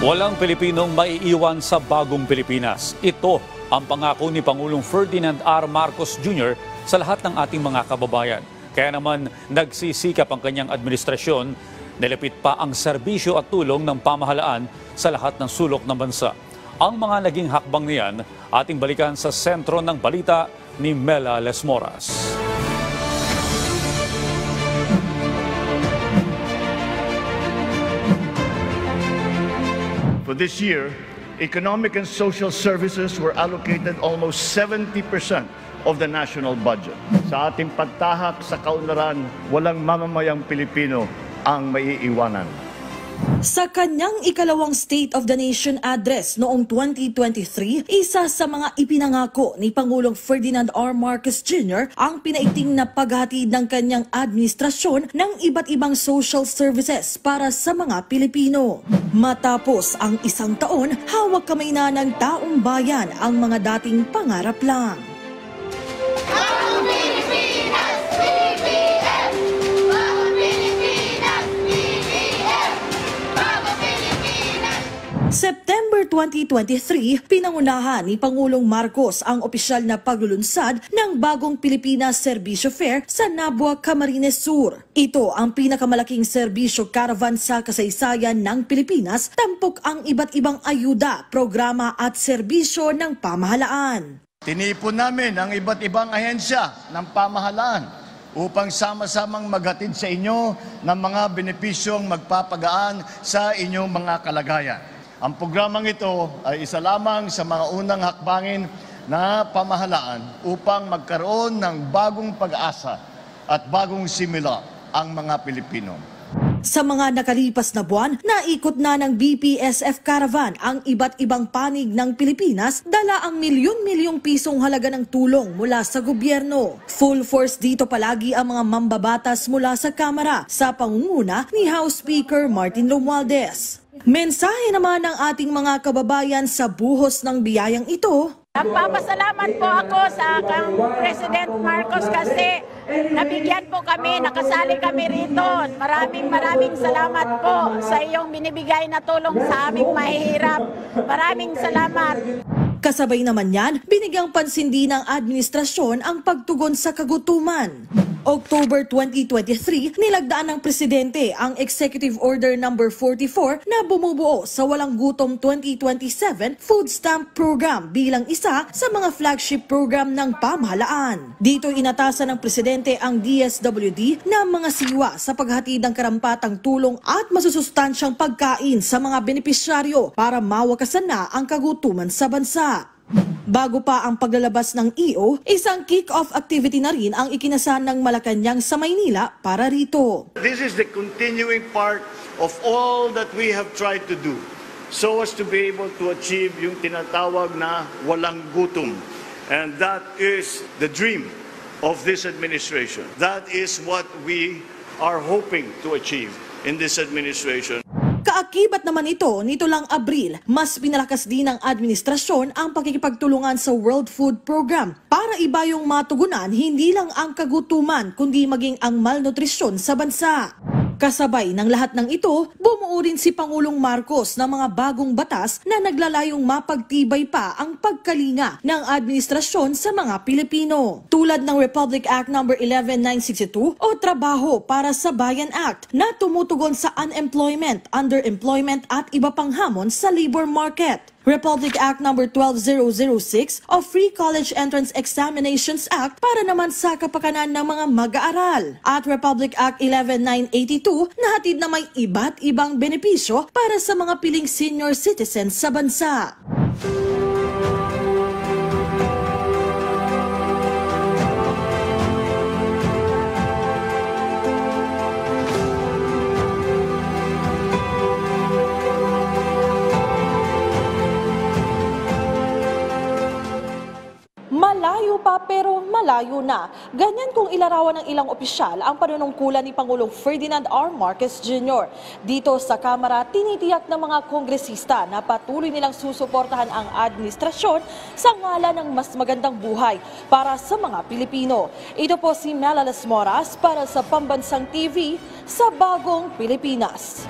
Walang Pilipinong maiiwan sa bagong Pilipinas. Ito ang pangako ni Pangulong Ferdinand R. Marcos Jr. sa lahat ng ating mga kababayan. Kaya naman nagsisikap ang kanyang administrasyon, nilapit pa ang serbisyo at tulong ng pamahalaan sa lahat ng sulok ng bansa. Ang mga naging hakbang niyan, ating balikan sa sentro ng balita ni Mela Lesmoras. For this year, economic and social services were allocated almost 70% of the national budget. Sa ating pagtahak sa kaunlaran, walang mamamayang Pilipino ang maiiwanan. Sa kanyang ikalawang State of the Nation address noong 2023, isa sa mga ipinangako ni Pangulong Ferdinand R. Marcos Jr. ang pinaiting na paghatid ng kanyang administrasyon ng iba't ibang social services para sa mga Pilipino. Matapos ang isang taon, hawak kamay na ng taong bayan ang mga dating pangarap lang. September 2023, pinangunahan ni Pangulong Marcos ang opisyal na paglulunsad ng bagong Pilipinas Serbisyo Fair sa Nabua, Camarines Sur. Ito ang pinakamalaking serbisyo caravan sa kasaysayan ng Pilipinas, tampok ang iba't ibang ayuda, programa at serbisyo ng pamahalaan. Tinipon namin ang iba't ibang ahensya ng pamahalaan upang sama-samang maghatid sa inyo ng mga benepisyong magpapagaan sa inyong mga kalagayan. Ang programang ito ay isa lamang sa mga unang hakbangin na pamahalaan upang magkaroon ng bagong pag-asa at bagong simula ang mga Pilipino. Sa mga nakalipas na buwan, naikot na ng BPSF Caravan ang iba't ibang panig ng Pilipinas, dala ang milyon-milyong pisong halaga ng tulong mula sa gobyerno. Full force dito palagi ang mga mambabatas mula sa Kamara sa pangunguna ni House Speaker Martin Romualdez. Mensahe naman ng ating mga kababayan sa buhos ng biyayang ito. Nagpapasalamat po ako sa kang President Marcos kasi nabigyan po kami, nakasali kami rito. Maraming salamat po sa iyong binibigay na tulong sa aming mahihirap. Maraming salamat. Kasabay naman yan, binigyang pansin din ng administrasyon ang pagtugon sa kagutuman. October 2023, nilagdaan ng Presidente ang Executive Order No. 44 na bumubuo sa Walang Gutom 2027 Food Stamp Program bilang isa sa mga flagship program ng pamahalaan. Dito inatasan ng Presidente ang DSWD na mga siwa sa paghatid ng karampatang tulong at masusustansyang pagkain sa mga benepisyaryo para mawakasan na ang kagutuman sa bansa. Bago pa ang paglalabas ng EO, isang kick-off activity na rin ang ikinasan ng Malacanang sa Maynila para rito. This is the continuing part of all that we have tried to do so as to be able to achieve yung tinatawag na walang gutom. And that is the dream of this administration. That is what we are hoping to achieve in this administration. Kaakibat naman nito lang Abril, mas pinalakas din ng administrasyon ang pakikipagtulungan sa World Food Program para iba yung matugunan hindi lang ang kagutuman kundi maging ang malnutrisyon sa bansa. Kasabay ng lahat ng ito, bumuo rin si Pangulong Marcos ng mga bagong batas na naglalayong mapagtibay pa ang pagkalinga ng administrasyon sa mga Pilipino. Tulad ng Republic Act No. 11962 o Trabaho para sa Bayan Act na tumutugon sa unemployment, underemployment at iba pang hamon sa labor market. Republic Act No. 12006 o Free College Entrance Examinations Act para naman sa kapakanan ng mga mag-aaral. At Republic Act 11982 na hatid na may iba't ibang benepisyo para sa mga piling senior citizens sa bansa. Malayo pa pero malayo na. Ganyan kung ilarawan ng ilang opisyal ang panunungkulan ni Pangulong Ferdinand R. Marcos Jr. Dito sa Kamara, tinitiyak ng mga kongresista na patuloy nilang susuportahan ang administrasyon sa ngalan ng mas magandang buhay para sa mga Pilipino. Ito po si Mela Lesmoras para sa Pambansang TV sa Bagong Pilipinas.